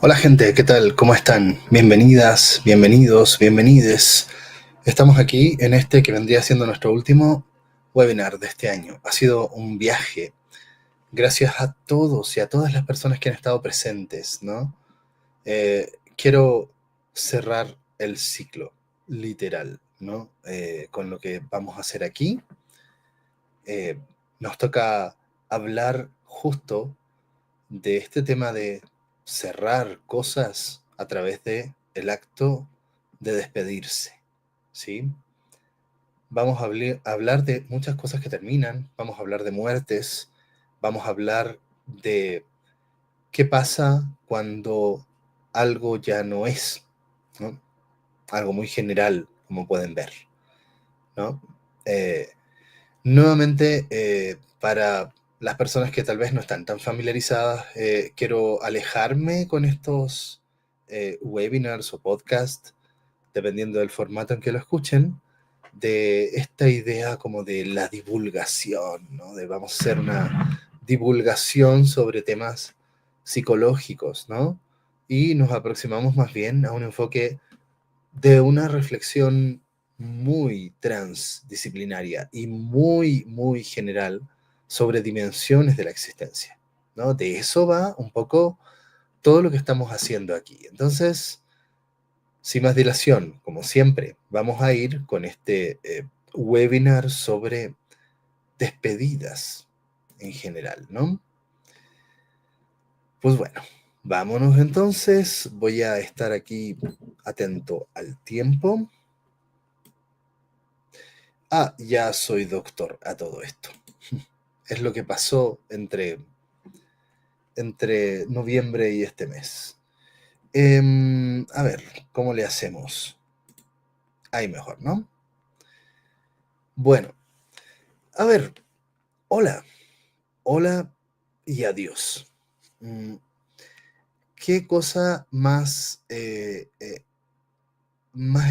Hola gente, ¿qué tal? ¿Cómo están? Bienvenidas, bienvenidos, bienvenides. Estamos aquí en este que vendría siendo nuestro último webinar de este año. Ha sido un viaje. Gracias a todos y a todas las personas que han estado presentes, ¿no? Quiero cerrar el ciclo, literal, ¿no? Con lo que vamos a hacer aquí. Nos toca hablar justo de este tema de cerrar cosas a través de el acto de despedirse, ¿sí? Vamos a hablar de muchas cosas que terminan, vamos a hablar de muertes, vamos a hablar de qué pasa cuando algo ya no es, ¿no? Algo muy general, como pueden ver, ¿no? Eh, Nuevamente, para las personas que tal vez no están tan familiarizadas, quiero alejarme con estos webinars o podcasts, dependiendo del formato en que lo escuchen, de esta idea como de la divulgación, ¿no? De vamos a hacer una divulgación sobre temas psicológicos, ¿no? Y nos aproximamos más bien a un enfoque de una reflexión muy transdisciplinaria y muy, muy general sobre dimensiones de la existencia, ¿no? De eso va un poco todo lo que estamos haciendo aquí. Entonces, sin más dilación, como siempre, vamos a ir con este webinar sobre despedidas en general, ¿no? Pues bueno, vámonos entonces. Voy a estar aquí atento al tiempo. Ya soy doctor a todo esto. Es lo que pasó entre noviembre y este mes. A ver, ¿cómo le hacemos? Ahí mejor, ¿no? Bueno, a ver, hola, hola y adiós. Mm, ¿Qué cosa más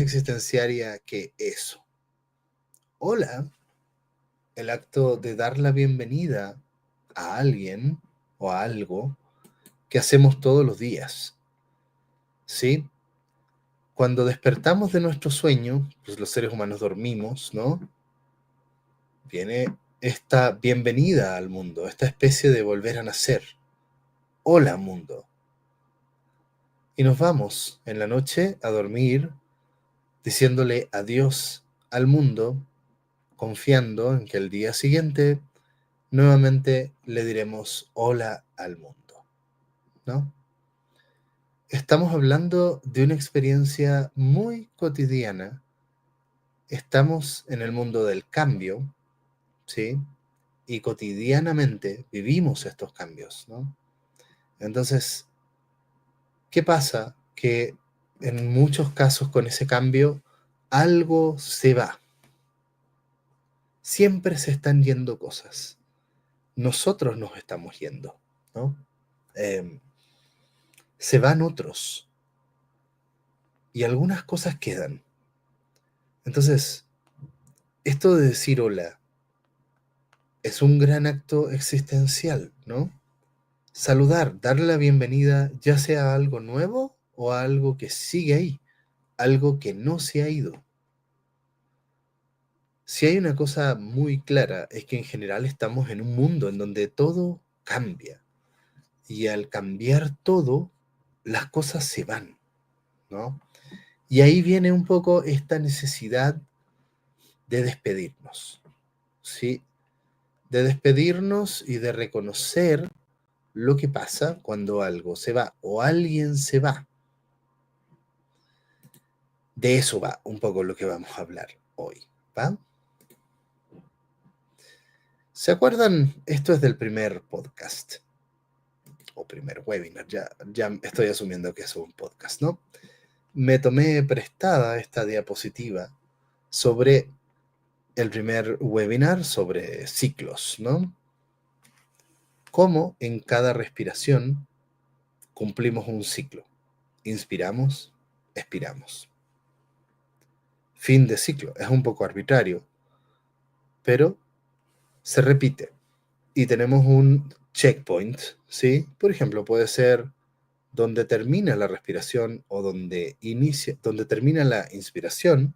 existenciaria que eso? Hola, el acto de dar la bienvenida a alguien o a algo que hacemos todos los días, ¿sí? Cuando despertamos de nuestro sueño, pues los seres humanos dormimos, ¿no? Viene esta bienvenida al mundo, esta especie de volver a nacer. Hola, mundo. Y nos vamos en la noche a dormir diciéndole adiós al mundo, confiando en que el día siguiente nuevamente le diremos hola al mundo, ¿no? Estamos hablando de una experiencia muy cotidiana. Estamos en el mundo del cambio, ¿sí? Y cotidianamente vivimos estos cambios, ¿no? Entonces, ¿qué pasa? Que en muchos casos con ese cambio algo se va. Siempre se están yendo cosas. Nosotros nos estamos yendo, ¿no? Eh, Se van otros y algunas cosas quedan. Entonces, esto de decir hola es un gran acto existencial, ¿no? Saludar, darle la bienvenida, ya sea a algo nuevo o a algo que sigue ahí, algo que no se ha ido. Si hay una cosa muy clara es que en general estamos en un mundo en donde todo cambia y al cambiar todo, las cosas se van, ¿no? Y ahí viene un poco esta necesidad de despedirnos, ¿sí? De despedirnos y de reconocer lo que pasa cuando algo se va o alguien se va. De eso va un poco lo que vamos a hablar hoy, ¿va? ¿Se acuerdan? Esto es del primer podcast o primer webinar, ya estoy asumiendo que es un podcast, ¿no? Me tomé prestada esta diapositiva sobre el primer webinar sobre ciclos, ¿no? Cómo en cada respiración cumplimos un ciclo. Inspiramos, expiramos. Fin de ciclo. Es un poco arbitrario, pero se repite. Y tenemos un checkpoint, ¿sí? Por ejemplo, puede ser donde termina la respiración o donde termina la inspiración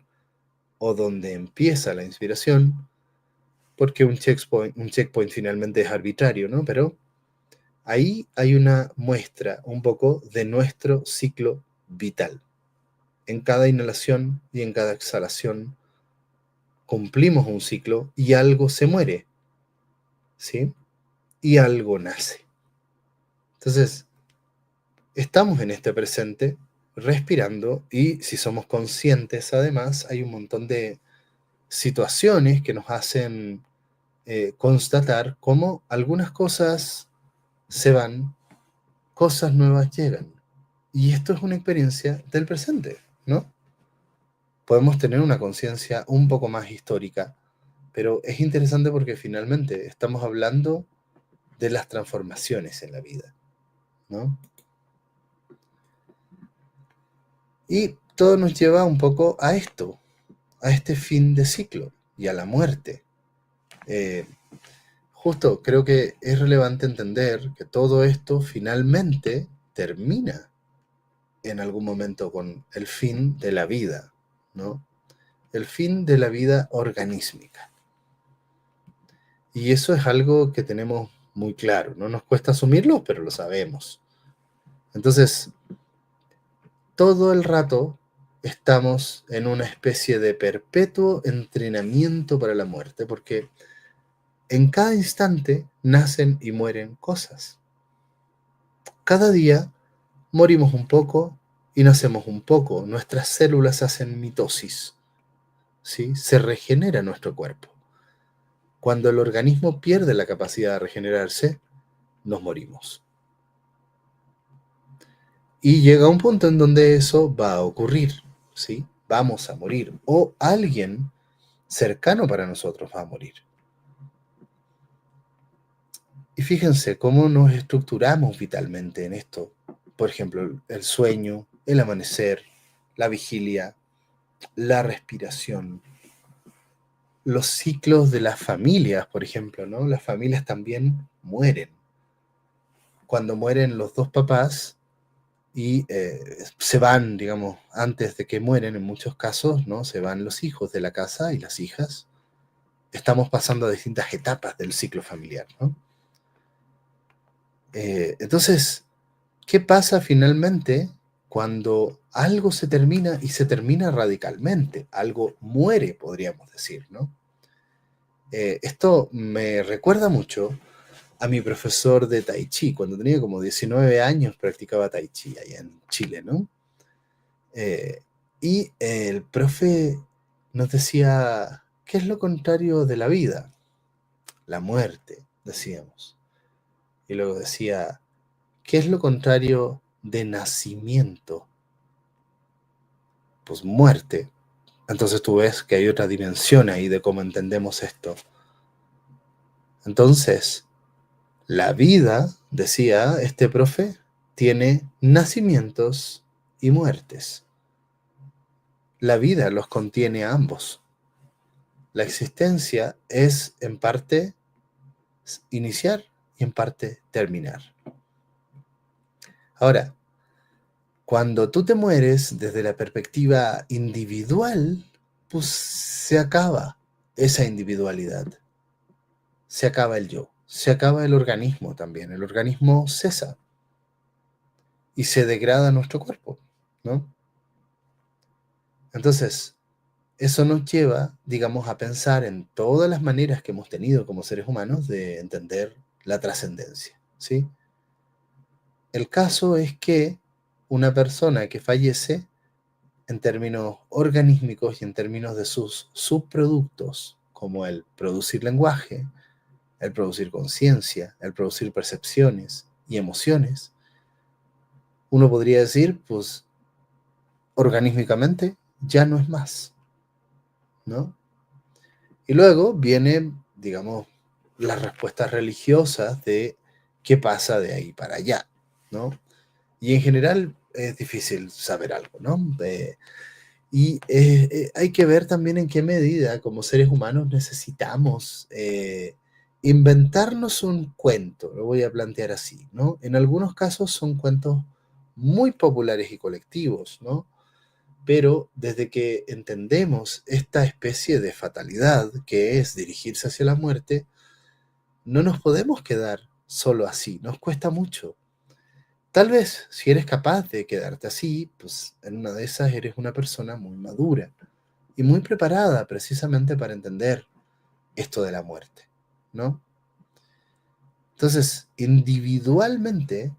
o donde empieza la inspiración, porque un checkpoint finalmente es arbitrario, ¿no? Pero ahí hay una muestra un poco de nuestro ciclo vital. En cada inhalación y en cada exhalación cumplimos un ciclo y algo se muere, ¿sí? Y algo nace. Entonces, estamos en este presente respirando y si somos conscientes, además, hay un montón de situaciones que nos hacen constatar cómo algunas cosas se van, cosas nuevas llegan. Y esto es una experiencia del presente, ¿no? Podemos tener una conciencia un poco más histórica, pero es interesante porque finalmente estamos hablando de las transformaciones en la vida, ¿no? Y todo nos lleva un poco a esto, a este fin de ciclo y a la muerte. Eh, Justo creo que es relevante entender que todo esto finalmente termina en algún momento con el fin de la vida, ¿no? El fin de la vida organísmica. Y eso es algo que tenemos muy claro. No nos cuesta asumirlo, pero lo sabemos. Entonces, todo el rato estamos en una especie de perpetuo entrenamiento para la muerte, porque en cada instante nacen y mueren cosas. Cada día morimos un poco y nacemos un poco. Nuestras células hacen mitosis, ¿sí? Se regenera nuestro cuerpo. Cuando el organismo pierde la capacidad de regenerarse, nos morimos. Y llega un punto en donde eso va a ocurrir, ¿sí? Vamos a morir. O alguien cercano para nosotros va a morir. Y fíjense cómo nos estructuramos vitalmente en esto. Por ejemplo, el sueño, el amanecer, la vigilia, la respiración, los ciclos de las familias, por ejemplo, ¿no? Las familias también mueren. Cuando mueren los dos papás y se van, digamos, antes de que mueren en muchos casos, ¿no? Se van los hijos de la casa y las hijas. Estamos pasando a distintas etapas del ciclo familiar, ¿no? Entonces, ¿qué pasa finalmente cuando algo se termina y se termina radicalmente? Algo muere, podríamos decir, ¿no? Esto me recuerda mucho a mi profesor de Tai Chi. Cuando tenía como 19 años practicaba Tai Chi allá en Chile, ¿no? Y el profe nos decía, ¿qué es lo contrario de la vida? La muerte, decíamos. Y luego decía, ¿qué es lo contrario de nacimiento? Pues muerte. Entonces tú ves que hay otra dimensión ahí de cómo entendemos esto. Entonces, la vida, decía este profe, tiene nacimientos y muertes. La vida los contiene a ambos. La existencia es en parte iniciar y en parte terminar. Ahora, cuando tú te mueres desde la perspectiva individual, pues se acaba esa individualidad, se acaba el yo, se acaba el organismo también, el organismo cesa y se degrada nuestro cuerpo, ¿no? Entonces, eso nos lleva, digamos, a pensar en todas las maneras que hemos tenido como seres humanos de entender la trascendencia, ¿sí? El caso es que una persona que fallece, en términos organísmicos y en términos de sus subproductos, como el producir lenguaje, el producir conciencia, el producir percepciones y emociones, uno podría decir, pues, organísmicamente ya no es más, ¿no? Y luego vienen, digamos, las respuestas religiosas de qué pasa de ahí para allá, ¿no? Y en general es difícil saber algo, ¿no? Hay que ver también en qué medida como seres humanos necesitamos inventarnos un cuento, lo voy a plantear así, ¿no? En algunos casos son cuentos muy populares y colectivos, ¿no? Pero desde que entendemos esta especie de fatalidad que es dirigirse hacia la muerte, no nos podemos quedar solo así, nos cuesta mucho. Tal vez si eres capaz de quedarte así, pues en una de esas eres una persona muy madura y muy preparada precisamente para entender esto de la muerte, ¿no? Entonces, individualmente,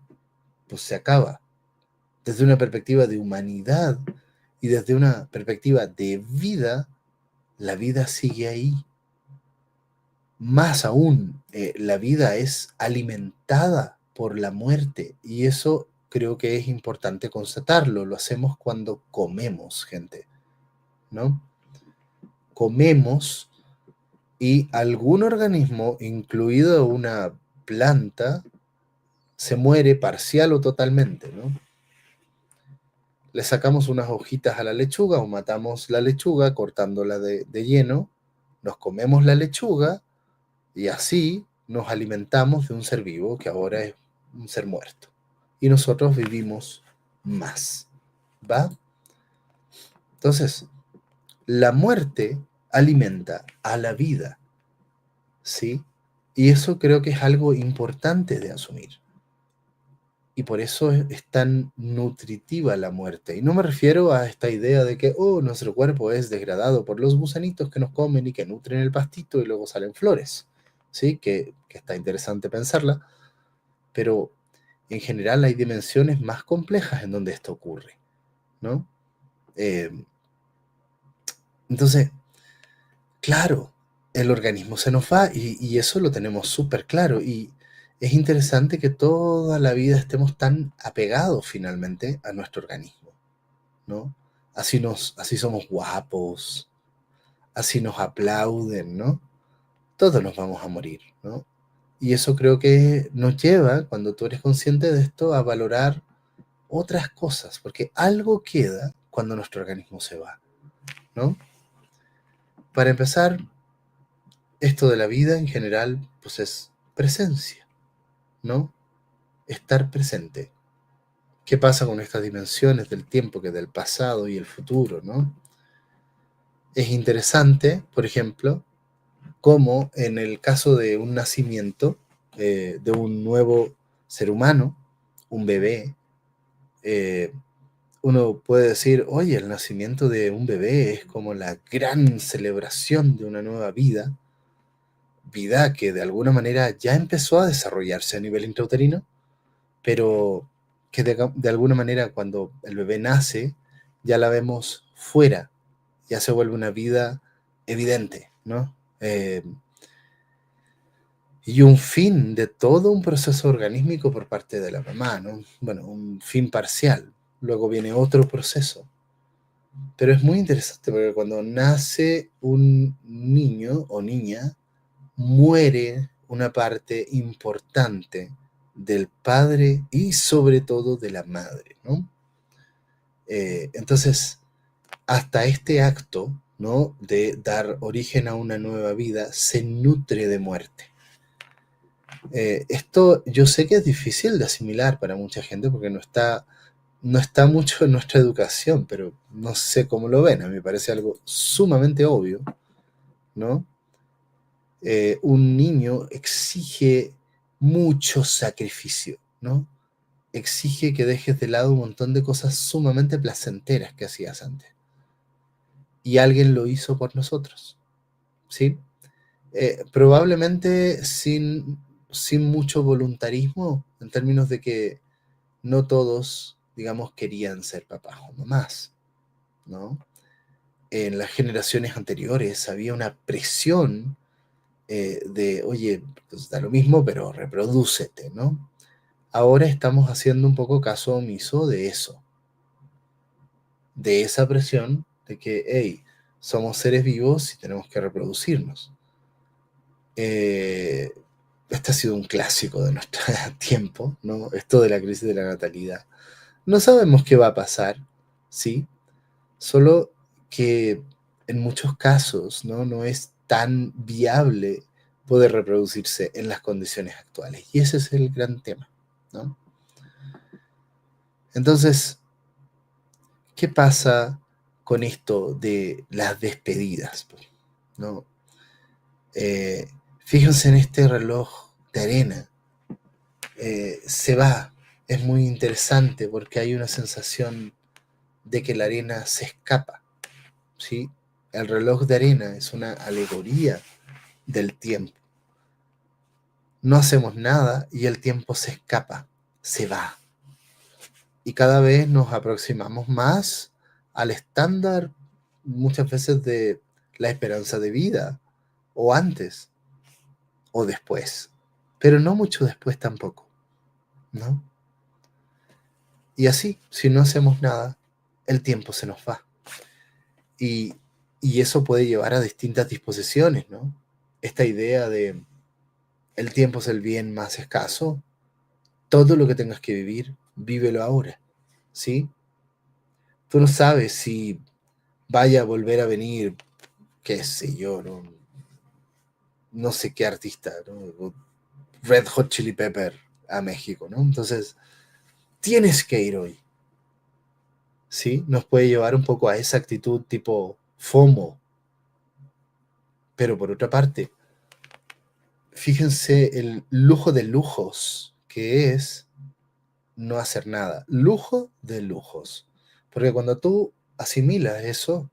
pues se acaba. Desde una perspectiva de humanidad y desde una perspectiva de vida, la vida sigue ahí. Más aún, la vida es alimentada por la muerte y eso creo que es importante constatarlo. Lo hacemos cuando comemos, gente, ¿no? Comemos y algún organismo, incluido una planta, se muere parcial o totalmente, ¿no? Le sacamos unas hojitas a la lechuga o matamos la lechuga cortándola de lleno, nos comemos la lechuga y así nos alimentamos de un ser vivo que ahora es un ser muerto. Y nosotros vivimos más, ¿va? Entonces, la muerte alimenta a la vida, ¿sí? Y eso creo que es algo importante de asumir. Y por eso es tan nutritiva la muerte. Y no me refiero a esta idea de que, oh, nuestro cuerpo es degradado por los gusanitos que nos comen y que nutren el pastito y luego salen flores. ¿Sí? Que está interesante pensarla. Pero en general hay dimensiones más complejas en donde esto ocurre, ¿no? Eh, entonces, claro, el organismo se nos va y eso lo tenemos súper claro. Y es interesante que toda la vida estemos tan apegados finalmente a nuestro organismo, ¿no? Así somos guapos, así nos aplauden, ¿no? Todos nos vamos a morir, ¿no? Y eso creo que nos lleva, cuando tú eres consciente de esto, a valorar otras cosas, porque algo queda cuando nuestro organismo se va, ¿no? Para empezar, esto de la vida en general, pues es presencia, ¿no? Estar presente. ¿Qué pasa con estas dimensiones del tiempo, que del pasado y el futuro, ¿no? Es interesante, por ejemplo, como en el caso de un nacimiento de un nuevo ser humano, un bebé, eh, uno puede decir, oye, el nacimiento de un bebé es como la gran celebración de una nueva vida, vida que de alguna manera ya empezó a desarrollarse a nivel intrauterino, pero que de alguna manera cuando el bebé nace, ya la vemos fuera, ya se vuelve una vida evidente, ¿no? Y un fin de todo un proceso organísmico por parte de la mamá, ¿no? Bueno, un fin parcial. Luego viene otro proceso. Pero es muy interesante porque cuando nace un niño o niña, muere una parte importante del padre y sobre todo de la madre, ¿no? Entonces, hasta este acto, ¿no? De dar origen a una nueva vida, se nutre de muerte. Esto yo sé que es difícil de asimilar para mucha gente porque no está mucho en nuestra educación, pero no sé cómo lo ven, a mí me parece algo sumamente obvio, ¿no? Un niño exige mucho sacrificio, ¿no? Exige que dejes de lado un montón de cosas sumamente placenteras que hacías antes. Y alguien lo hizo por nosotros, ¿sí? Probablemente sin mucho voluntarismo, en términos de que no todos, digamos, querían ser papás o mamás, ¿no? En las generaciones anteriores había una presión de, oye, pues da lo mismo, pero reprodúcete, ¿no? Ahora estamos haciendo un poco caso omiso de eso, de esa presión de que, hey, somos seres vivos y tenemos que reproducirnos. Eh, este ha sido un clásico de nuestro tiempo, ¿no? Esto de la crisis de la natalidad. No sabemos qué va a pasar, ¿sí? Solo que en muchos casos, ¿no? No es tan viable poder reproducirse en las condiciones actuales. Y ese es el gran tema, ¿no? Entonces, ¿qué pasa con esto de las despedidas? ¿No? Eh, Fíjense en este reloj de arena. Se va. Es muy interesante porque hay una sensación de que la arena se escapa, ¿sí? El reloj de arena es una alegoría del tiempo. No hacemos nada y el tiempo se escapa, se va. Y cada vez nos aproximamos más al estándar, muchas veces, de la esperanza de vida, o antes, o después. Pero no mucho después tampoco, ¿no? Y así, si no hacemos nada, el tiempo se nos va. Y, y eso puede llevar a distintas disposiciones, ¿no? Esta idea de el tiempo es el bien más escaso, todo lo que tengas que vivir, vívelo ahora, ¿sí? Tú no sabes si vaya a volver a venir, qué sé yo, no sé qué artista, ¿no? Red Hot Chili Pepper a México, ¿no? Entonces, tienes que ir hoy, ¿sí? Nos puede llevar un poco a esa actitud tipo FOMO, pero por otra parte, fíjense el lujo de lujos que es no hacer nada. Lujo de lujos. Porque cuando tú asimilas eso,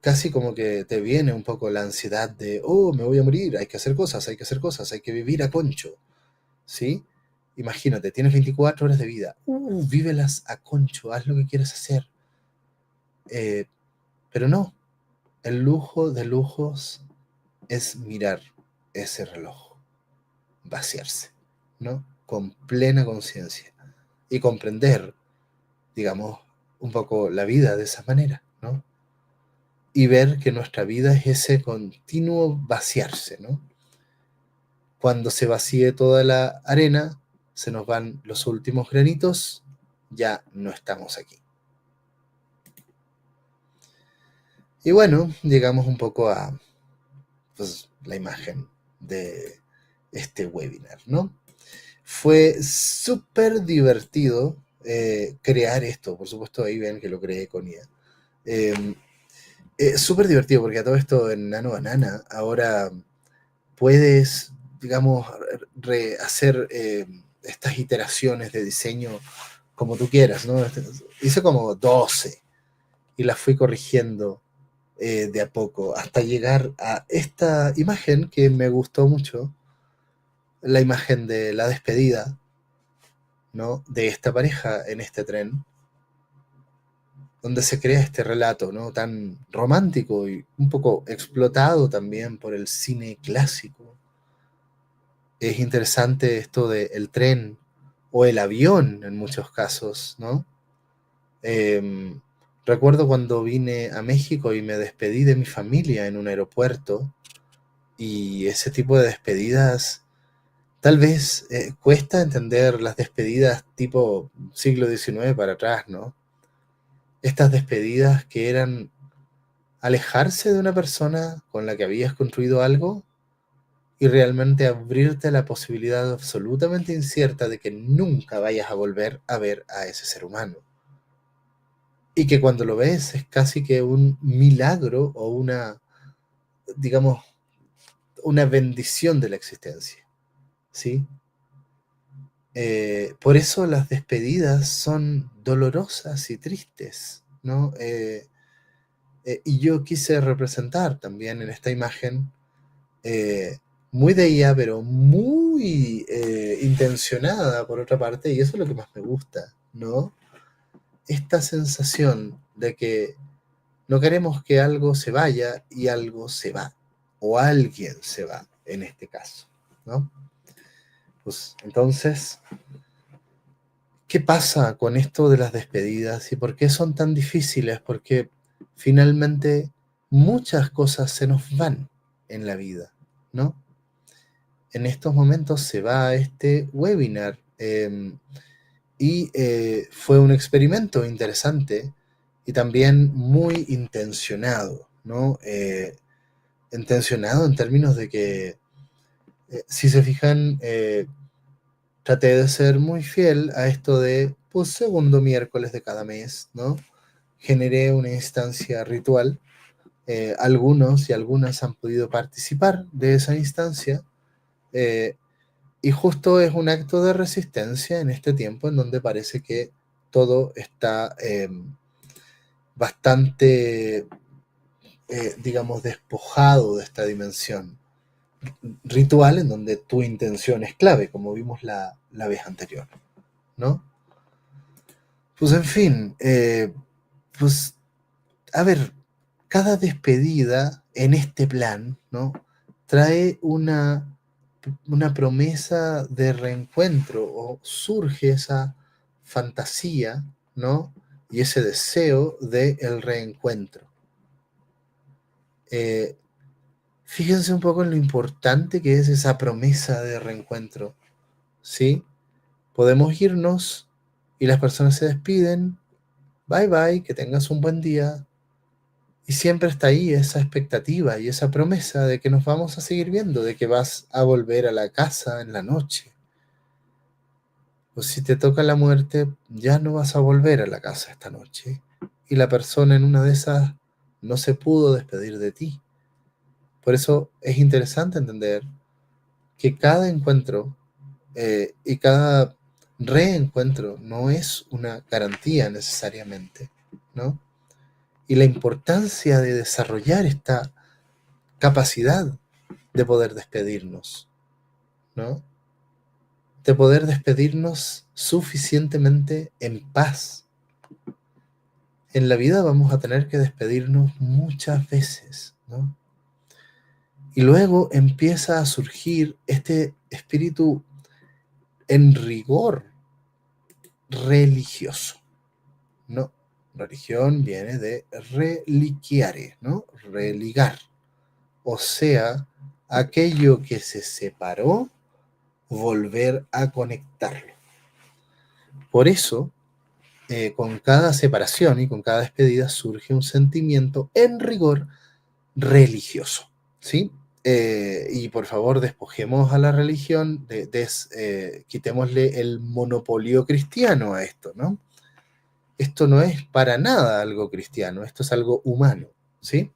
casi como que te viene un poco la ansiedad de, oh, me voy a morir, hay que hacer cosas, hay que hacer cosas, hay que vivir a concho, ¿sí? Imagínate, tienes 24 horas de vida, vívelas a concho, haz lo que quieras hacer. Eh, pero no, el lujo de lujos es mirar ese reloj, vaciarse, ¿no? Con plena conciencia y comprender, digamos, un poco la vida de esa manera, ¿no? Y ver que nuestra vida es ese continuo vaciarse, ¿no? Cuando se vacíe toda la arena, se nos van los últimos granitos, ya no estamos aquí. Y bueno, llegamos un poco a, pues, la imagen de este webinar, ¿no? Fue súper divertido crear esto, por supuesto ahí ven que lo creé con IA. Súper divertido porque a todo esto en Nano Banana ahora puedes, digamos, hacer estas iteraciones de diseño como tú quieras, ¿no? Hice como 12 y las fui corrigiendo de a poco hasta llegar a esta imagen que me gustó mucho, la imagen de la despedida, ¿no? De esta pareja en este tren, donde se crea este relato, ¿no? Tan romántico y un poco explotado también por el cine clásico. Es interesante esto del tren o el avión en muchos casos, ¿no? Eh, Recuerdo cuando vine a México y me despedí de mi familia en un aeropuerto y ese tipo de despedidas, tal vez cuesta entender las despedidas tipo siglo XIX para atrás, ¿no? Estas despedidas que eran alejarse de una persona con la que habías construido algo y realmente abrirte a la posibilidad absolutamente incierta de que nunca vayas a volver a ver a ese ser humano. Y que cuando lo ves es casi que un milagro o una, digamos, una bendición de la existencia, ¿sí? Por eso las despedidas son dolorosas y tristes, ¿no? Y yo quise representar también en esta imagen eh, muy de ella, pero muy intencionada por otra parte, y eso es lo que más me gusta, ¿no? Esta sensación de que no queremos que algo se vaya y algo se va, o alguien se va, en este caso, ¿no? Pues entonces, ¿qué pasa con esto de las despedidas y por qué son tan difíciles? Porque finalmente muchas cosas se nos van en la vida, ¿no? En estos momentos se va a este webinar y fue un experimento interesante y también muy intencionado, ¿no? Intencionado en términos de que, si se fijan, traté de ser muy fiel a esto de pues segundo miércoles de cada mes, ¿no? Generé una instancia ritual. Algunos y algunas han podido participar de esa instancia, eh, y justo es un acto de resistencia en este tiempo en donde parece que todo está bastante, digamos, despojado de esta dimensión ritual en donde tu intención es clave, como vimos la vez anterior, ¿no? Pues en fin, pues a ver, cada despedida en este plan, ¿no? Trae una promesa de reencuentro o surge esa fantasía, ¿no? Y ese deseo de el reencuentro. Eh, Fíjense un poco en lo importante que es esa promesa de reencuentro, ¿sí? Podemos irnos y las personas se despiden, bye bye, que tengas un buen día, y siempre está ahí esa expectativa y esa promesa de que nos vamos a seguir viendo, de que vas a volver a la casa en la noche. O si te toca la muerte, ya no vas a volver a la casa esta noche. Y la persona en una de esas no se pudo despedir de ti. Por eso es interesante entender que cada encuentro y cada reencuentro no es una garantía necesariamente, ¿no? Y la importancia de desarrollar esta capacidad de poder despedirnos, ¿no? De poder despedirnos suficientemente en paz. En la vida vamos a tener que despedirnos muchas veces, ¿no? Y luego empieza a surgir este espíritu en rigor religioso, ¿no? Religión viene de reliquiare, ¿no? Religar. O sea, aquello que se separó, volver a conectarlo. Por eso, con cada separación y con cada despedida surge un sentimiento en rigor religioso, ¿sí? Y por favor, despojemos a la religión, quitémosle el monopolio cristiano a esto, ¿no? Esto no es para nada algo cristiano, esto es algo humano, ¿sí?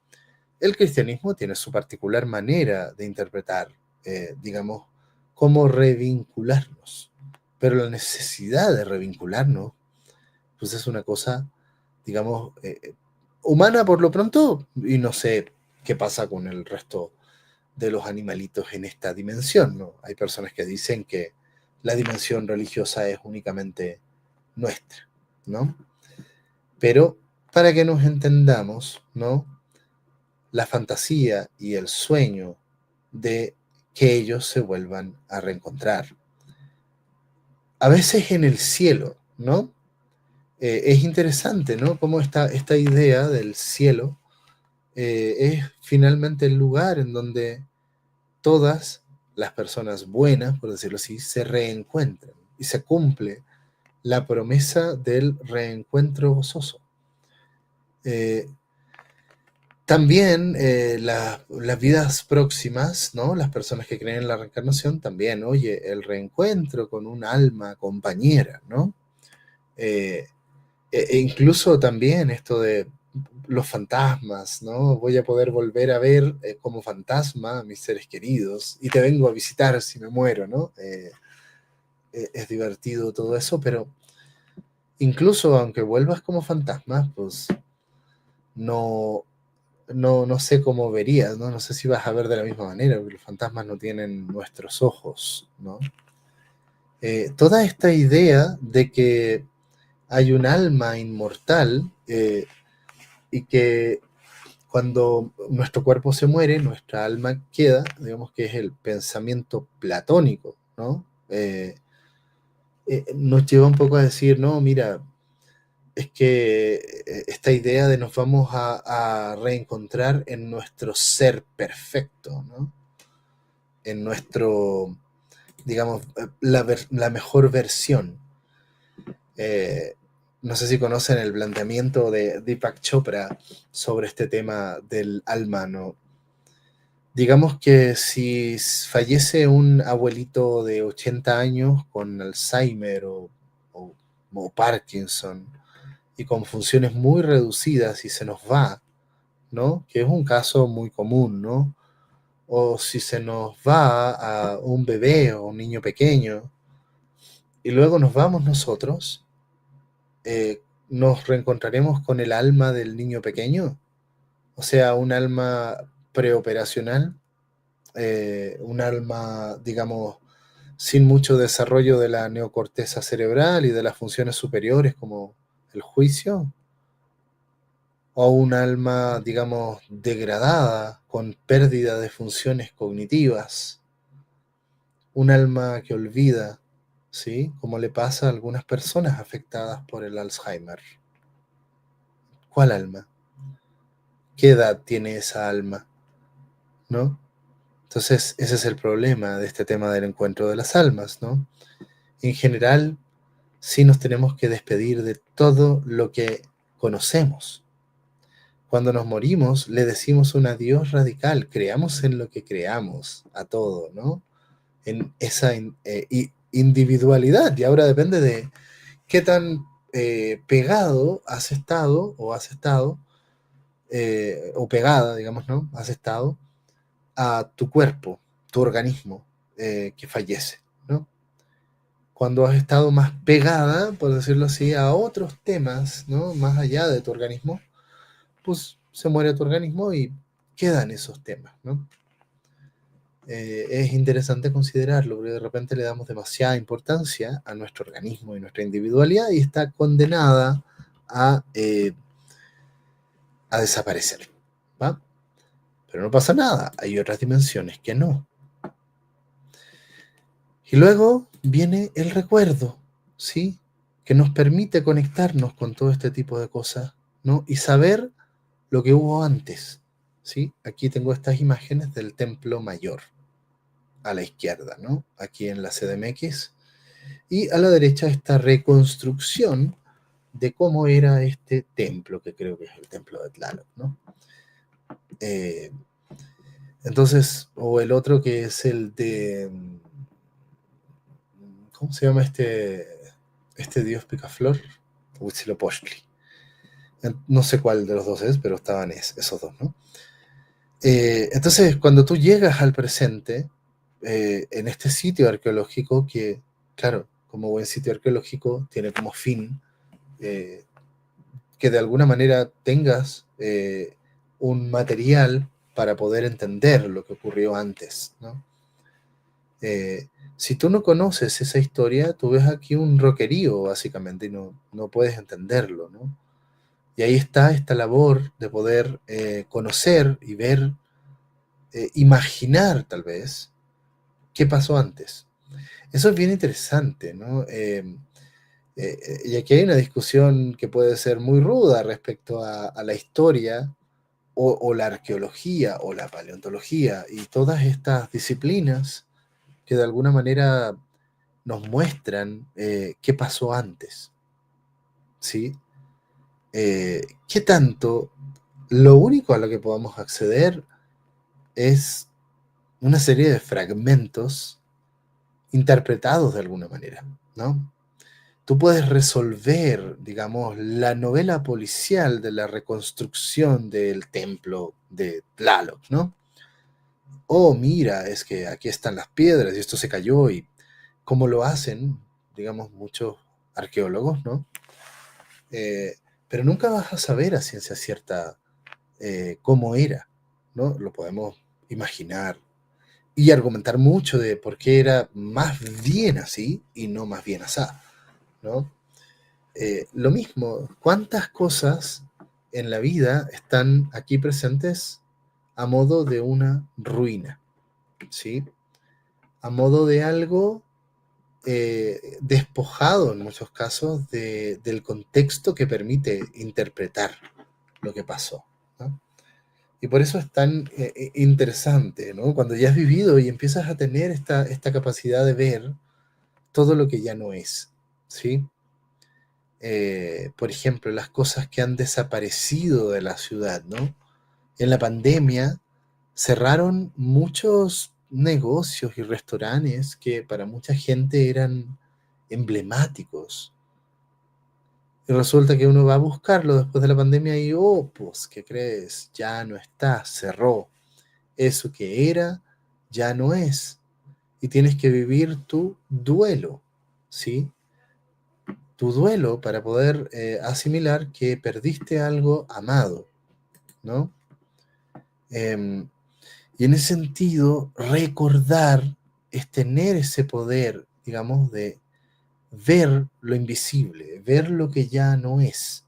El cristianismo tiene su particular manera de interpretar, digamos, cómo revincularnos, pero la necesidad de revincularnos pues es una cosa, digamos, humana por lo pronto, y no sé qué pasa con el resto de los animalitos en esta dimensión, ¿no? Hay personas que dicen que la dimensión religiosa es únicamente nuestra, ¿no? Pero para que nos entendamos, ¿no? La fantasía y el sueño de que ellos se vuelvan a reencontrar. A veces en el cielo, ¿no? Es interesante, ¿no? Cómo esta idea del cielo es finalmente el lugar en donde todas las personas buenas, por decirlo así, se reencuentran y se cumple la promesa del reencuentro gozoso. Eh, También las vidas próximas, ¿no? Las personas que creen en la reencarnación, también, oye, el reencuentro con un alma compañera, ¿no? Eh, incluso también esto de los fantasmas, ¿no? Voy a poder volver a ver como fantasma a mis seres queridos y te vengo a visitar si me muero, ¿no? Es divertido todo eso, pero incluso aunque vuelvas como fantasma, pues no, no sé cómo verías, ¿no? No sé si vas a ver de la misma manera, porque los fantasmas no tienen nuestros ojos, ¿no? Toda esta idea de que hay un alma inmortal y que cuando nuestro cuerpo se muere, nuestra alma queda, digamos que es el pensamiento platónico, ¿no? Nos lleva un poco a decir, no, mira, es que esta idea de nos vamos a reencontrar en nuestro ser perfecto, ¿no? En nuestro, digamos, la mejor versión. Eh, no sé si conocen el planteamiento de Deepak Chopra sobre este tema del alma, ¿no? Digamos que si fallece un abuelito de 80 años con Alzheimer o o Parkinson, y con funciones muy reducidas y se nos va, ¿no? Que es un caso muy común, ¿no? O si se nos va a un bebé o un niño pequeño y luego nos vamos nosotros, nos reencontraremos con el alma del niño pequeño, o sea, un alma preoperacional, un alma, digamos, sin mucho desarrollo de la neocorteza cerebral y de las funciones superiores como el juicio, o un alma, digamos, degradada, con pérdida de funciones cognitivas, un alma que olvida, ¿sí? Como le pasa a algunas personas afectadas por el Alzheimer. ¿Cuál alma? ¿Qué edad tiene esa alma? ¿No? Entonces, ese es el problema de este tema del encuentro de las almas, ¿no? En general, sí nos tenemos que despedir de todo lo que conocemos. Cuando nos morimos, le decimos un adiós radical, creamos en lo que creamos, a todo, ¿no? En esa individualidad, y ahora depende de qué tan pegado has estado, o pegada, digamos, ¿no? Has estado a tu cuerpo, tu organismo que fallece, ¿no? Cuando has estado más pegada, por decirlo así, a otros temas, ¿no? Más allá de tu organismo, pues se muere tu organismo y quedan esos temas, ¿no? Es interesante considerarlo, porque de repente le damos demasiada importancia a nuestro organismo y nuestra individualidad y está condenada a desaparecer, ¿va? Pero no pasa nada, hay otras dimensiones que no. Y luego viene el recuerdo, ¿sí? Que nos permite conectarnos con todo este tipo de cosas, ¿no? Y saber lo que hubo antes, ¿sí? Aquí tengo estas imágenes del Templo Mayor, a la izquierda, ¿no? Aquí en la CDMX. Y a la derecha esta reconstrucción de cómo era este templo, que creo que es el templo de Tlaloc, ¿no? Eh, entonces, o el otro que es el de, ¿cómo se llama este dios picaflor? Huitzilopochtli. No sé cuál de los dos es, pero estaban esos dos, ¿no? Entonces, cuando tú llegas al presente, en este sitio arqueológico que, claro, como buen sitio arqueológico, tiene como fin eh, que de alguna manera tengas un material para poder entender lo que ocurrió antes, ¿no? Si tú no conoces esa historia, tú ves aquí un roquerío, básicamente, y no puedes entenderlo, ¿no? Y ahí está esta labor de poder conocer y ver, imaginar tal vez, qué pasó antes. Eso es bien interesante, ¿no? Y aquí hay una discusión que puede ser muy ruda respecto a la historia o la arqueología o la paleontología y todas estas disciplinas que de alguna manera nos muestran qué pasó antes, ¿sí? ¿Qué tanto? Lo único a lo que podamos acceder es una serie de fragmentos interpretados de alguna manera, ¿no? Tú puedes resolver, digamos, la novela policial de la reconstrucción del templo de Tlaloc, ¿no? Oh, mira, es que aquí están las piedras y esto se cayó y como lo hacen, digamos, muchos arqueólogos, ¿no? Eh, pero nunca vas a saber a ciencia cierta cómo era, ¿no? Lo podemos imaginar y argumentar mucho de por qué era más bien así y no más bien asá, ¿no? Lo mismo, ¿cuántas cosas en la vida están aquí presentes a modo de una ruina? ¿Sí? A modo de algo despojado en muchos casos del contexto que permite interpretar lo que pasó, ¿no? Y por eso es tan interesante, ¿no? Cuando ya has vivido y empiezas a tener esta capacidad de ver todo lo que ya no es, ¿sí? Por ejemplo, las cosas que han desaparecido de la ciudad, ¿no? En la pandemia cerraron muchos negocios y restaurantes que para mucha gente eran emblemáticos, Y resulta que uno va a buscarlo después de la pandemia y, oh, pues, ¿qué crees? Ya no está, cerró. Eso que era, ya no es. Y tienes que vivir tu duelo, ¿sí? Tu duelo para poder asimilar que perdiste algo amado, ¿no? Em, y en ese sentido, recordar es tener ese poder, digamos, de ver lo invisible, ver lo que ya no es,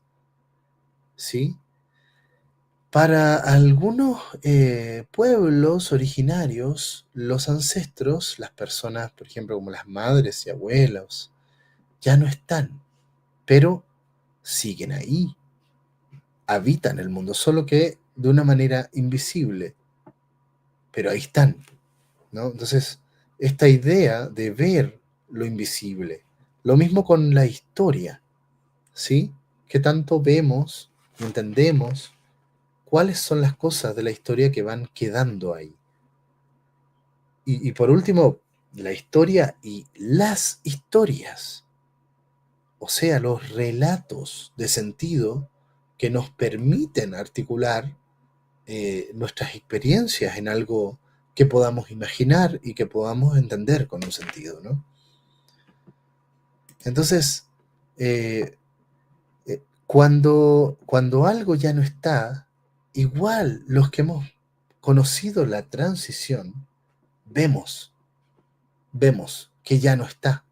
¿sí? Para algunos pueblos originarios, los ancestros, las personas, por ejemplo, como las madres y abuelos, ya no están, pero siguen ahí, habitan el mundo, solo que de una manera invisible, pero ahí están, ¿no? Entonces, esta idea de ver lo invisible, lo mismo con la historia, ¿sí? ¿Qué tanto vemos y entendemos cuáles son las cosas de la historia que van quedando ahí? Y por último, la historia y las historias, o sea, los relatos de sentido que nos permiten articular nuestras experiencias en algo que podamos imaginar y que podamos entender con un sentido, ¿no? Entonces, eh, cuando algo ya no está, igual los que hemos conocido la transición, vemos, vemos que ya no está,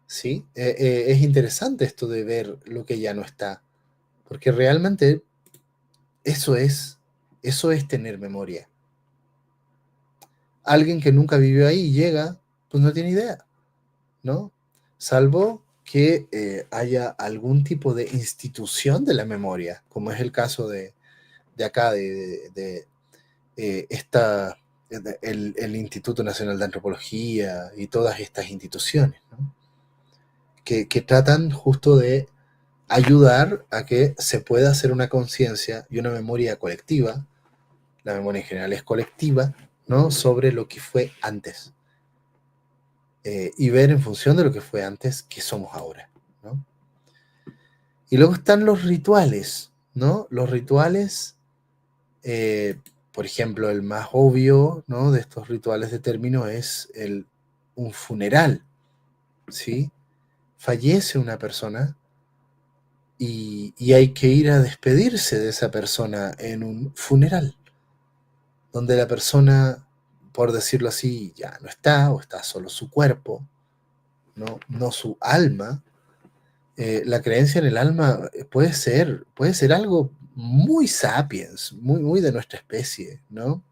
¿sí? Es interesante esto de ver lo que ya no está, porque realmente eso es, eso es tener memoria. Alguien que nunca vivió ahí llega, pues no tiene idea, ¿no? Salvo que haya algún tipo de institución de la memoria, como es el caso de acá, esta, el Instituto Nacional de Antropología y todas estas instituciones, ¿no? Que tratan justo de ayudar a que se pueda hacer una conciencia y una memoria colectiva, la memoria en general es colectiva, ¿no? Sobre lo que fue antes. Y ver en función de lo que fue antes qué somos ahora, ¿no? Y luego están los rituales, ¿no? Los rituales, eh, por ejemplo, el más obvio, ¿no? De estos rituales de término es un funeral, ¿sí? Fallece una persona y hay que ir a despedirse de esa persona en un funeral, donde la persona, por decirlo así, ya no está, o está solo su cuerpo, no su alma. La creencia en el alma puede ser algo muy sapiens, muy de nuestra especie, ¿no?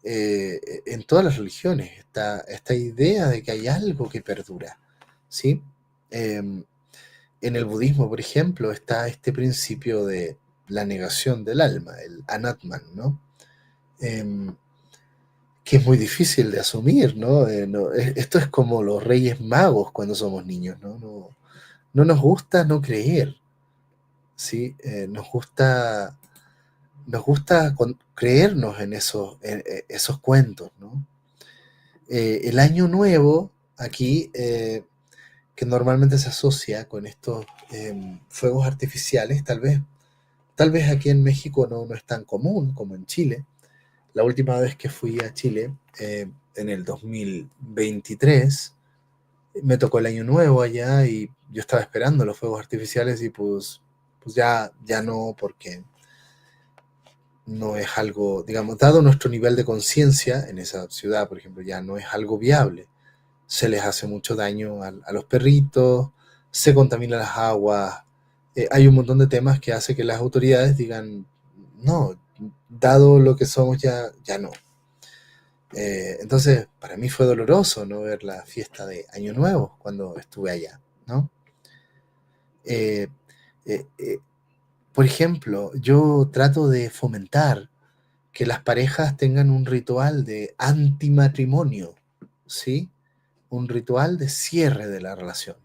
En todas las religiones, esta idea de que hay algo que perdura, ¿sí? Eh, en el budismo, por ejemplo, está este principio de la negación del alma, el anatman, ¿no? Eh, que es muy difícil de asumir, ¿no? Esto es como los reyes magos cuando somos niños, ¿no? No nos gusta no creer, ¿sí? Nos gusta creernos en esos cuentos, ¿no? El año nuevo, aquí, que normalmente se asocia con estos fuegos artificiales, tal vez aquí en México no es tan común como en Chile. La última vez que fui a Chile, en el 2023, me tocó el año nuevo allá y yo estaba esperando los fuegos artificiales y pues ya no, porque no es algo, digamos, dado nuestro nivel de conciencia en esa ciudad, por ejemplo, ya no es algo viable. Se les hace mucho daño a los perritos, se contaminan las aguas, hay un montón de temas que hace que las autoridades digan, no, dado lo que somos ya no. Entonces, para mí fue doloroso no ver la fiesta de Año Nuevo cuando estuve allá, ¿no? Eh, eh, eh, por ejemplo, yo trato de fomentar que las parejas tengan un ritual de antimatrimonio, ¿sí? Un ritual de cierre de la relación.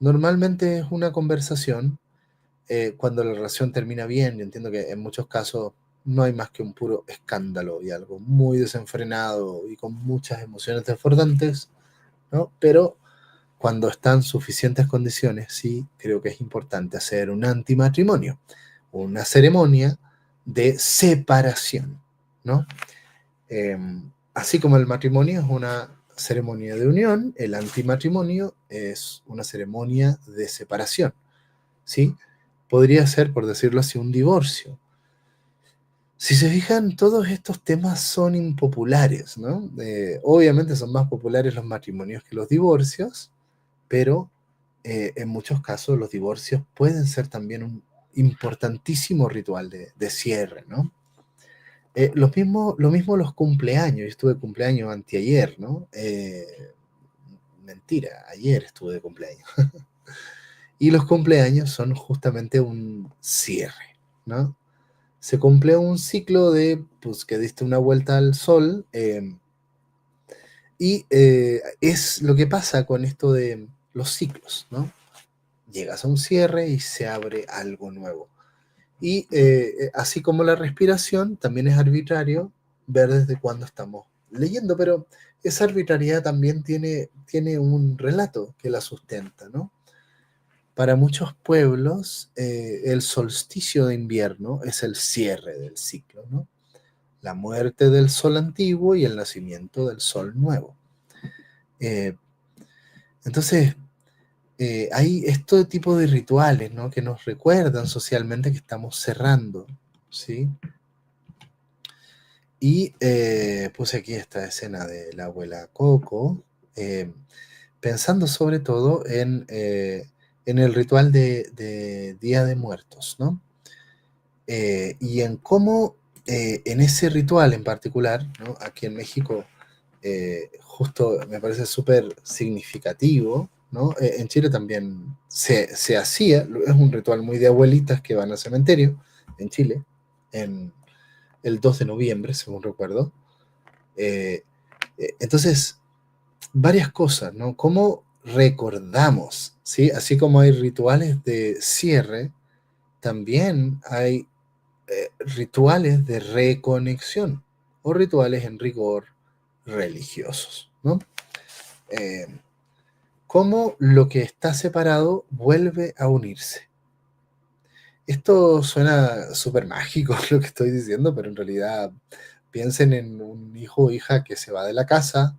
Normalmente es una conversación cuando la relación termina bien. Yo entiendo que en muchos casos no hay más que un puro escándalo y algo muy desenfrenado y con muchas emociones desbordantes, ¿no? Pero cuando están suficientes condiciones, sí creo que es importante hacer un antimatrimonio, una ceremonia de separación, ¿no? Eh, Así como el matrimonio es una ceremonia de unión, el antimatrimonio es una ceremonia de separación, ¿sí? Podría ser, por decirlo así, un divorcio. Si se fijan, todos estos temas son impopulares, ¿no? Obviamente son más populares los matrimonios que los divorcios, pero en muchos casos los divorcios pueden ser también un importantísimo ritual de cierre, ¿no? Lo mismo los cumpleaños. Yo estuve de cumpleaños anteayer, ¿no? Mentira, ayer estuve de cumpleaños. Y los cumpleaños son justamente un cierre, ¿no? Se cumple un ciclo de, pues, que diste una vuelta al sol, y es lo que pasa con esto de los ciclos, ¿no? Llegas a un cierre y se abre algo nuevo. Y así como la respiración, también es arbitrario ver desde cuándo estamos leyendo, pero esa arbitrariedad también tiene un relato que la sustenta, ¿no? Para muchos pueblos, el solsticio de invierno es el cierre del ciclo, ¿no? La muerte del sol antiguo y el nacimiento del sol nuevo. Eh, entonces, hay este tipo de rituales, ¿no? Que nos recuerdan socialmente que estamos cerrando, ¿sí? Y puse aquí esta escena de la abuela Coco, eh, pensando sobre todo en el ritual de Día de Muertos, ¿no? Y en cómo en ese ritual en particular, ¿no? Aquí en México, justo me parece súper significativo, ¿no? En Chile también se hacía, es un ritual muy de abuelitas que van al cementerio, en Chile, en el 2 de noviembre, según recuerdo. Eh, entonces, varias cosas, ¿no? ¿Cómo recordamos? ¿Sí? Así como hay rituales de cierre, también hay rituales de reconexión o rituales en rigor religiosos, ¿no? Eh, Cómo lo que está separado vuelve a unirse. Esto suena súper mágico lo que estoy diciendo, pero en realidad piensen en un hijo o hija que se va de la casa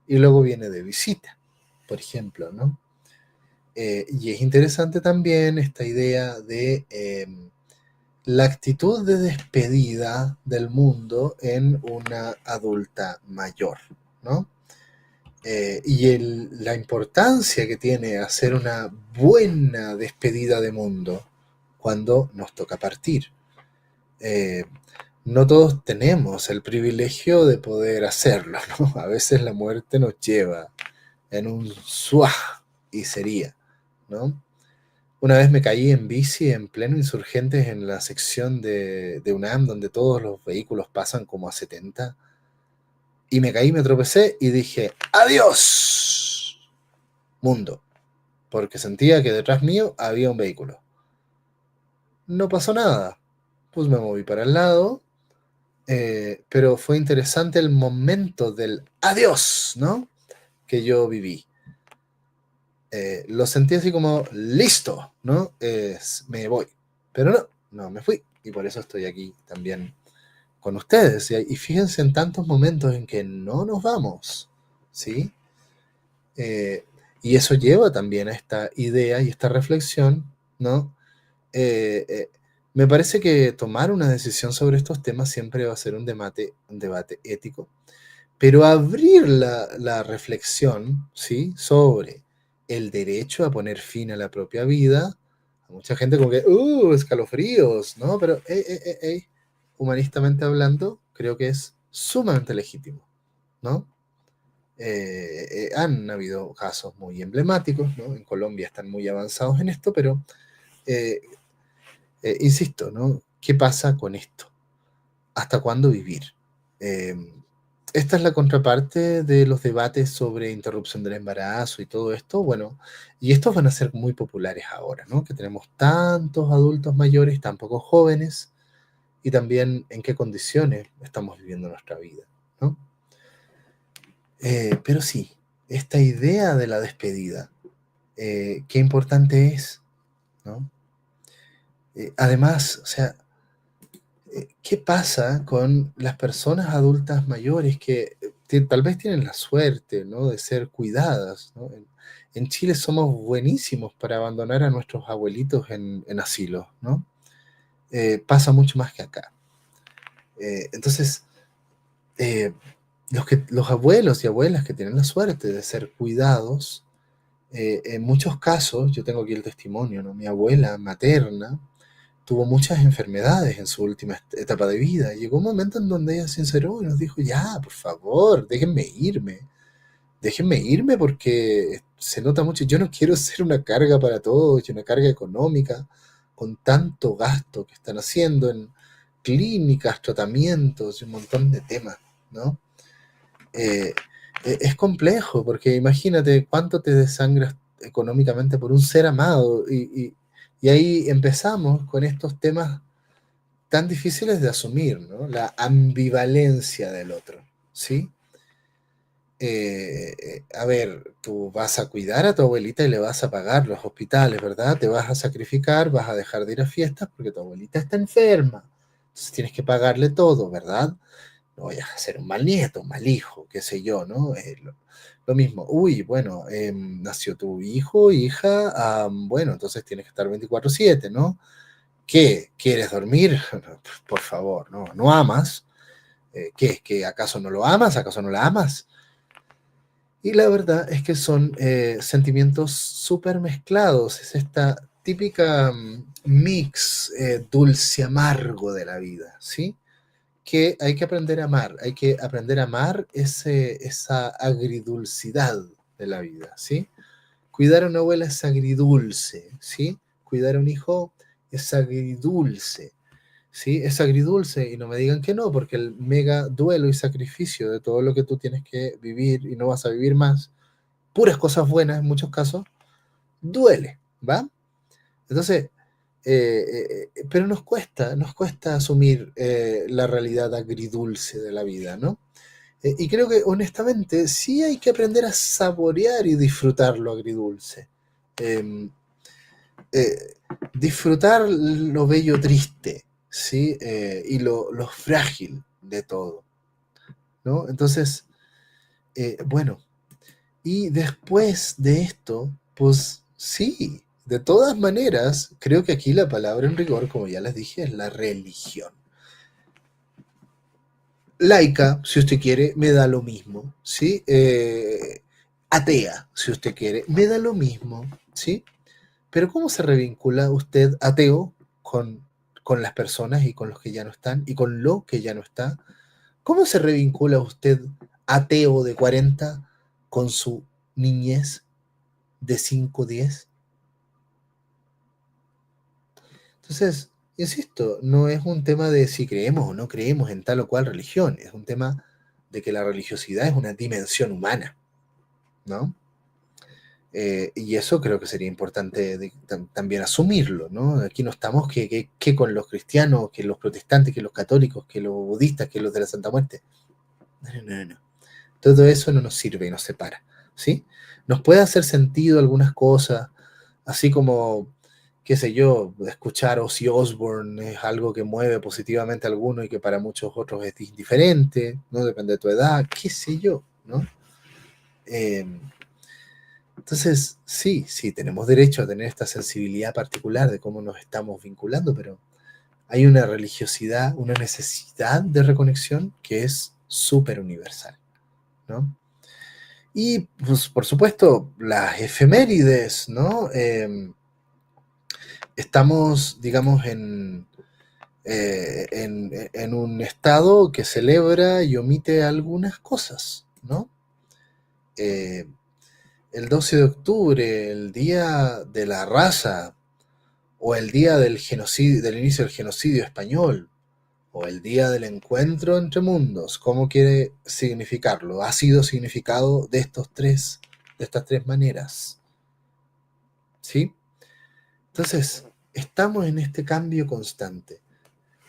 y luego viene de visita, por ejemplo, ¿no? Y es interesante también esta idea de la actitud de despedida del mundo en una adulta mayor, ¿no? La importancia que tiene hacer una buena despedida de mundo cuando nos toca partir. Eh, no todos tenemos el privilegio de poder hacerlo, ¿no? A veces la muerte nos lleva en un suaj y sería, ¿no? Una vez me caí en bici en pleno Insurgentes en la sección de UNAM donde todos los vehículos pasan como a 70 y me caí, me tropecé y dije, adiós, mundo, porque sentía que detrás mío había un vehículo. No pasó nada, pues me moví para el lado, pero fue interesante el momento del adiós, ¿no? Que yo viví. Lo sentí así como, listo, ¿no? Me voy. Pero no me fui. Y por eso estoy aquí también con ustedes. Y fíjense en tantos momentos en que no nos vamos, ¿sí? Eh, y eso lleva también a esta idea y esta reflexión, ¿no? Eh, eh, Me parece que tomar una decisión sobre estos temas siempre va a ser un debate ético, pero abrir la reflexión, ¿sí? Sobre el derecho a poner fin a la propia vida, a mucha gente como que, escalofríos, ¿no? Pero, humanistamente hablando, creo que es sumamente legítimo, ¿no? Han habido casos muy emblemáticos, ¿no? En Colombia están muy avanzados en esto, pero, eh, insisto, ¿no? ¿Qué pasa con esto? ¿Hasta cuándo vivir? Eh, Esta es la contraparte de los debates sobre interrupción del embarazo y todo esto. Bueno, y estos van a ser muy populares ahora, ¿no? Que tenemos tantos adultos mayores, tan pocos jóvenes, y también en qué condiciones estamos viviendo nuestra vida, ¿no? Pero sí, esta idea de la despedida. qué importante es, ¿no? Además, o sea, ¿qué pasa con las personas adultas mayores que tal vez tienen la suerte, ¿no?, de ser cuidadas, ¿no? En Chile somos buenísimos para abandonar a nuestros abuelitos en asilos, ¿no? Pasa mucho más que acá. Entonces, eh, los abuelos y abuelas que tienen la suerte de ser cuidados, en muchos casos, yo tengo aquí el testimonio, ¿no? Mi abuela materna tuvo muchas enfermedades en su última etapa de vida. Llegó un momento en donde ella se sinceró y nos dijo, ya, por favor, déjenme irme porque se nota mucho. Yo no quiero ser una carga para todos, y una carga económica, con tanto gasto que están haciendo en clínicas, tratamientos y un montón de temas, ¿no? Eh, es complejo, porque imagínate cuánto te desangras económicamente por un ser amado, y ahí empezamos con estos temas tan difíciles de asumir, ¿no? La ambivalencia del otro, ¿sí? A ver, tú vas a cuidar a tu abuelita y le vas a pagar los hospitales, ¿verdad? Te vas a sacrificar, vas a dejar de ir a fiestas porque tu abuelita está enferma. Entonces tienes que pagarle todo, ¿verdad? No vayas a ser un mal nieto, un mal hijo, qué sé yo, ¿no? Lo mismo, uy, bueno, nació tu hijo, hija, bueno, entonces tienes que estar 24/7, ¿no? ¿Qué? ¿Quieres dormir? Por favor, no, no amas. ¿Qué es? ¿Que acaso no lo amas? ¿Acaso no la amas? Y la verdad es que son sentimientos súper mezclados. Es esta típica mix dulce-amargo de la vida, ¿sí? Que hay que aprender a amar. Hay que aprender a amar esa agridulcidad de la vida, ¿sí? Cuidar a una abuela es agridulce, ¿sí? Cuidar a un hijo es agridulce. ¿Sí? Es agridulce y no me digan que no, porque el mega duelo y sacrificio de todo lo que tú tienes que vivir y no vas a vivir más, puras cosas buenas en muchos casos, duele, ¿va? Entonces, pero nos cuesta asumir la realidad agridulce de la vida, ¿no? Y creo que honestamente sí hay que aprender a saborear y disfrutar lo agridulce. Eh, eh, Disfrutar lo bello triste, ¿sí? Y lo frágil de todo, ¿no? Entonces, bueno, y después de esto, pues sí, de todas maneras, creo que aquí la palabra en rigor, como ya les dije, es la religión. Laica, si usted quiere, me da lo mismo, ¿sí? Atea, si usted quiere, me da lo mismo, ¿sí? Pero ¿cómo se revincula usted ateo con, con las personas y con los que ya no están y con lo que ya no está? ¿Cómo se revincula usted ateo de 40 con su niñez de 5 10? Entonces, insisto, no es un tema de si creemos o no creemos en tal o cual religión, es un tema de que la religiosidad es una dimensión humana, ¿no? Y eso creo que sería importante también asumirlo, ¿no? Aquí no estamos que con los cristianos, que los protestantes, que los católicos, que los budistas, que los de la Santa Muerte. No, no, no, no. Todo eso no nos sirve y nos separa, ¿sí? Nos puede hacer sentido algunas cosas, así como, qué sé yo, escuchar Ozzy Osbourne es algo que mueve positivamente a alguno y que para muchos otros es indiferente, ¿no? Depende de tu edad, qué sé yo, ¿no? Eh, Entonces, sí, sí, tenemos derecho a tener esta sensibilidad particular de cómo nos estamos vinculando, pero hay una religiosidad, una necesidad de reconexión que es súper universal, ¿no? Y, pues, por supuesto, las efemérides, ¿no? Estamos, digamos, en un estado que celebra y omite algunas cosas, ¿no? Eh, el 12 de octubre, el Día de la Raza, o el día del genocidio, del inicio del genocidio español, o el día del encuentro entre mundos, ¿cómo quiere significarlo? Ha sido significado de estas tres maneras, ¿sí? Entonces, estamos en este cambio constante.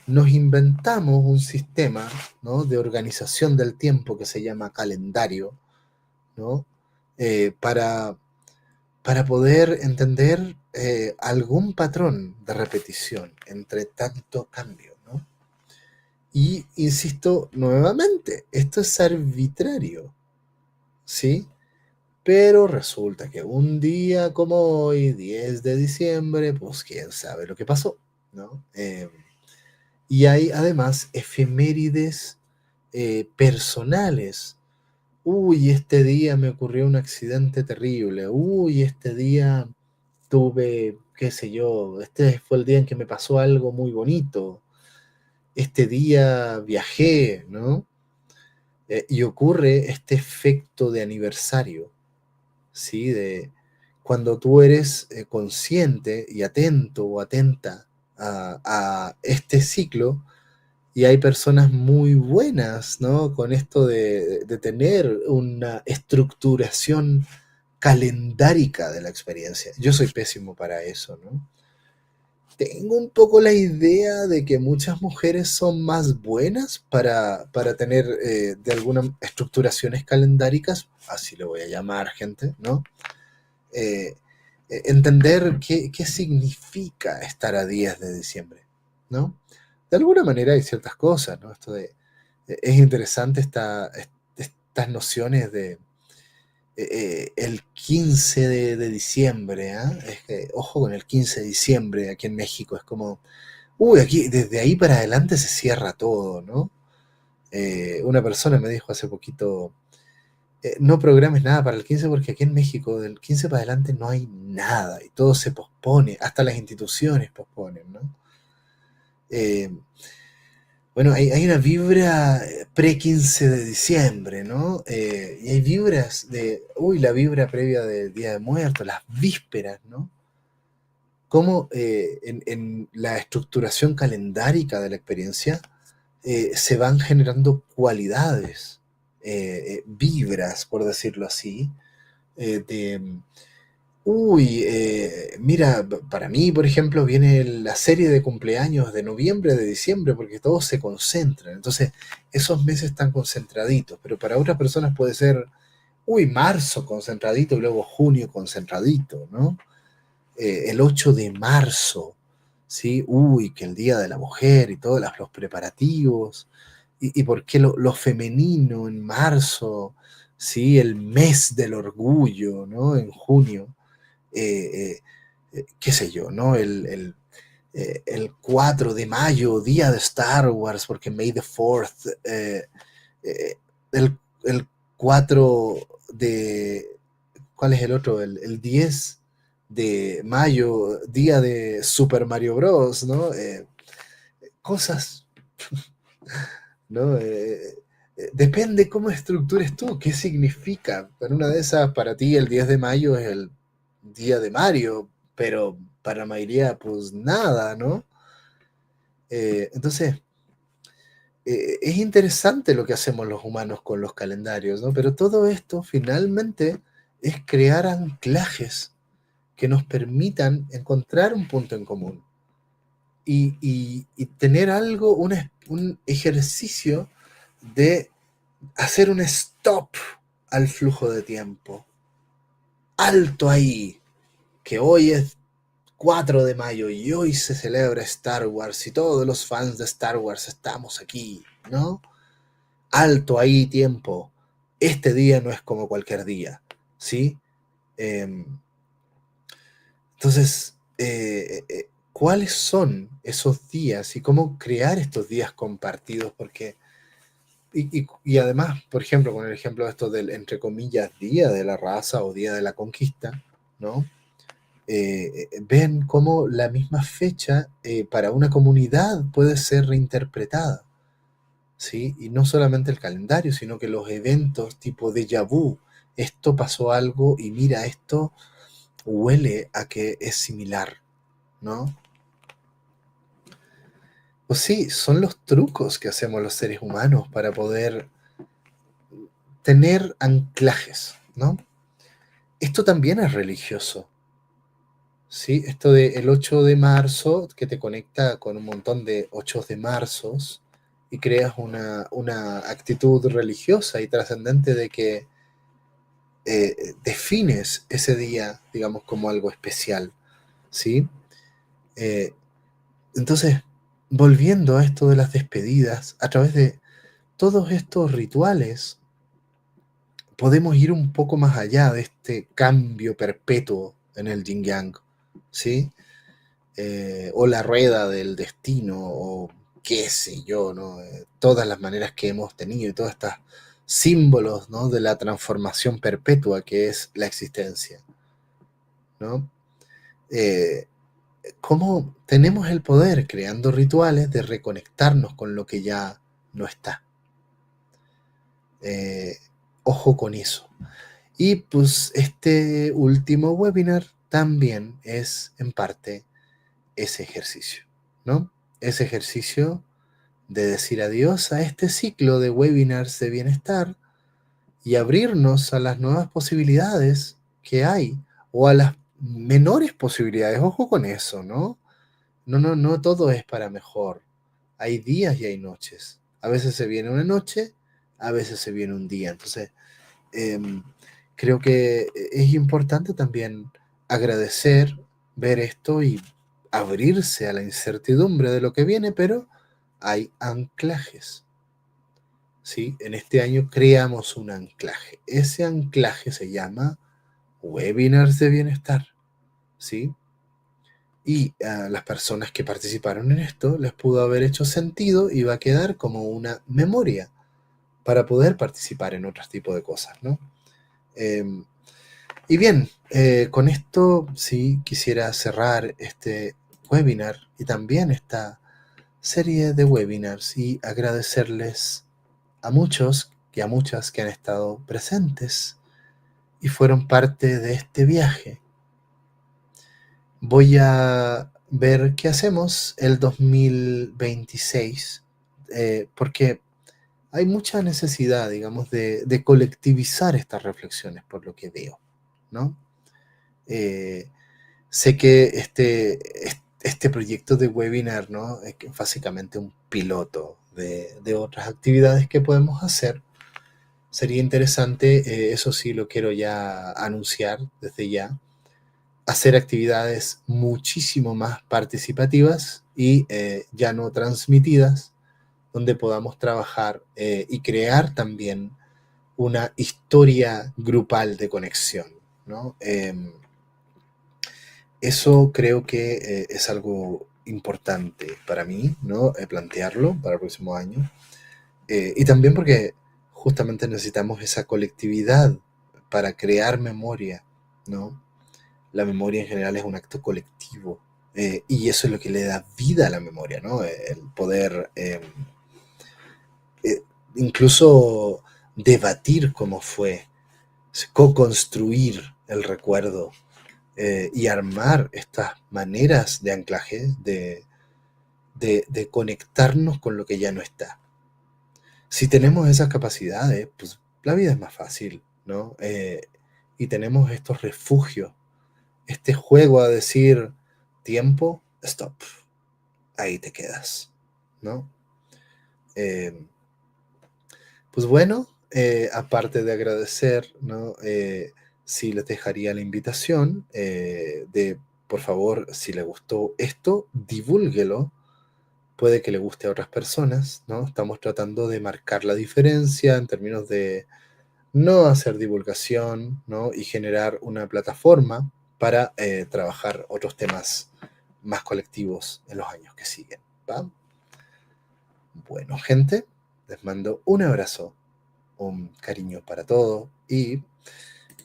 Nos inventamos un sistema, ¿no?, de organización del tiempo que se llama calendario, ¿no? Para para poder entender algún patrón de repetición entre tanto cambio, ¿no? Y insisto nuevamente, esto es arbitrario, ¿sí? Pero resulta que un día como hoy, 10 de diciembre, pues quién sabe lo que pasó, ¿no? Y hay además efemérides personales. Uy, este día me ocurrió un accidente terrible. Uy, este día tuve, qué sé yo, este fue el día en que me pasó algo muy bonito. Este día viajé, ¿no? Y ocurre este efecto de aniversario, ¿sí? De cuando tú eres consciente y atento o atenta a este ciclo, y hay personas muy buenas, ¿no? Con esto de tener una estructuración calendárica de la experiencia. Yo soy pésimo para eso, ¿no? Tengo un poco la idea de que muchas mujeres son más buenas para tener de algunas estructuraciones calendáricas, así lo voy a llamar, gente, ¿no? Eh, entender qué significa estar a 10 de diciembre, ¿no? De alguna manera hay ciertas cosas, ¿no? Esto de, es interesante estas nociones de el 15 de diciembre, ¿ah? Es que, ojo con el 15 de diciembre aquí en México, es como, uy, aquí desde ahí para adelante se cierra todo, ¿no? Una persona me dijo hace poquito, no programes nada para el 15 porque aquí en México del 15 para adelante no hay nada y todo se pospone, hasta las instituciones posponen, ¿no? Eh, bueno, hay una vibra pre-15 de diciembre, ¿no? Y hay vibras de, uy, la vibra previa del Día de Muertos, las vísperas, ¿no? Cómo en la estructuración calendárica de la experiencia se van generando cualidades, vibras, por decirlo así, de, uy, mira, para mí, por ejemplo, viene la serie de cumpleaños de noviembre, de diciembre, porque todos se concentran. Entonces, esos meses están concentraditos, pero para otras personas puede ser, uy, marzo concentradito y luego junio concentradito, ¿no? El 8 de marzo, ¿sí? Uy, que el Día de la Mujer y todos los preparativos. Y por qué lo femenino en marzo, ¿sí? El mes del orgullo, ¿no? En junio. Eh, qué sé yo, ¿no? El 4 de mayo, día de Star Wars, porque May the 4th, eh, el, el 4 de, ¿cuál es el otro? El 10 de mayo, día de Super Mario Bros, ¿no? Cosas, ¿no? Depende cómo estructures tú, qué significa. En una de esas, para ti el 10 de mayo es el día de Mario, pero para la mayoría, pues nada, ¿no? Entonces, es interesante lo que hacemos los humanos con los calendarios, ¿no? Pero todo esto finalmente es crear anclajes que nos permitan encontrar un punto en común y tener algo, un ejercicio de hacer un stop al flujo de tiempo. Alto ahí, que hoy es 4 de mayo y hoy se celebra Star Wars y todos los fans de Star Wars estamos aquí, ¿no? Alto ahí, tiempo. Este día no es como cualquier día, ¿sí? Eh, entonces, ¿cuáles son esos días y cómo crear estos días compartidos? Porque, y además, por ejemplo, con el ejemplo de esto del, entre comillas, Día de la Raza o Día de la Conquista, ¿no? Ven cómo la misma fecha para una comunidad puede ser reinterpretada, ¿sí? Y no solamente el calendario, sino que los eventos tipo déjà vu, esto pasó algo y mira, esto huele a que es similar, ¿no? Pues sí, son los trucos que hacemos los seres humanos para poder tener anclajes, ¿no? Esto también es religioso, ¿sí? Esto de el 8 de marzo que te conecta con un montón de 8 de marzos y creas una actitud religiosa y trascendente de que defines ese día, digamos, como algo especial, ¿sí? Eh, entonces, volviendo a esto de las despedidas, a través de todos estos rituales, podemos ir un poco más allá de este cambio perpetuo en el yin yang, ¿sí? O la rueda del destino, o qué sé yo, ¿no? Todas las maneras que hemos tenido y todos estos símbolos, ¿no? De la transformación perpetua que es la existencia, ¿no? Eh, ¿Cómo tenemos el poder, creando rituales, de reconectarnos con lo que ya no está? Eh, Ojo con eso. Y pues este último webinar también es en parte ese ejercicio, ¿no? Ese ejercicio de decir adiós a este ciclo de webinars de bienestar y abrirnos a las nuevas posibilidades que hay, o a las menores posibilidades. Ojo con eso, ¿no? No todo es para mejor. Hay días y hay noches. A veces se viene una noche, a veces se viene un día. Entonces, em, creo que es importante también agradecer, ver esto y abrirse a la incertidumbre de lo que viene, pero hay anclajes, ¿sí? En este año creamos un anclaje. Ese anclaje se llama webinars de bienestar, ¿sí? Y a las personas que participaron en esto les pudo haber hecho sentido y va a quedar como una memoria para poder participar en otros tipos de cosas, ¿no? Eh, y bien, con esto sí quisiera cerrar este webinar y también esta serie de webinars, y agradecerles a muchos y a muchas que han estado presentes y fueron parte de este viaje. Voy a ver qué hacemos el 2026, porque hay mucha necesidad, digamos, de colectivizar estas reflexiones, por lo que veo, ¿no? Eh, Sé que este proyecto de webinar, ¿no? Es que básicamente un piloto de otras actividades que podemos hacer. Sería interesante, eso sí lo quiero ya anunciar desde ya, hacer actividades muchísimo más participativas y ya no transmitidas, donde podamos trabajar y crear también una historia grupal de conexión, ¿no? Eso creo que es algo importante para mí, ¿no? Plantearlo para el próximo año. Y también porque justamente necesitamos esa colectividad para crear memoria, ¿no? La memoria en general es un acto colectivo, y eso es lo que le da vida a la memoria, ¿no? El poder eh, incluso debatir cómo fue, co-construir el recuerdo, y armar estas maneras de anclaje, de conectarnos con lo que ya no está. Si tenemos esas capacidades, pues la vida es más fácil, ¿no? Y tenemos estos refugios, este juego a decir tiempo, stop, ahí te quedas, ¿no? Eh, pues bueno, aparte de agradecer, ¿no? Sí les dejaría la invitación de, por favor, si le gustó esto, divúlguelo. Puede que le guste a otras personas, ¿no? Estamos tratando de marcar la diferencia en términos de no hacer divulgación, ¿no? Y generar una plataforma para trabajar otros temas más colectivos en los años que siguen, ¿va? Bueno, gente, les mando un abrazo, un cariño para todos y,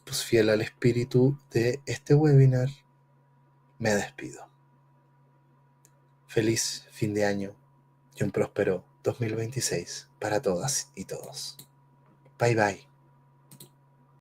pues fiel al espíritu de este webinar, me despido. Feliz fin de año y un próspero 2026 para todas y todos. Bye bye.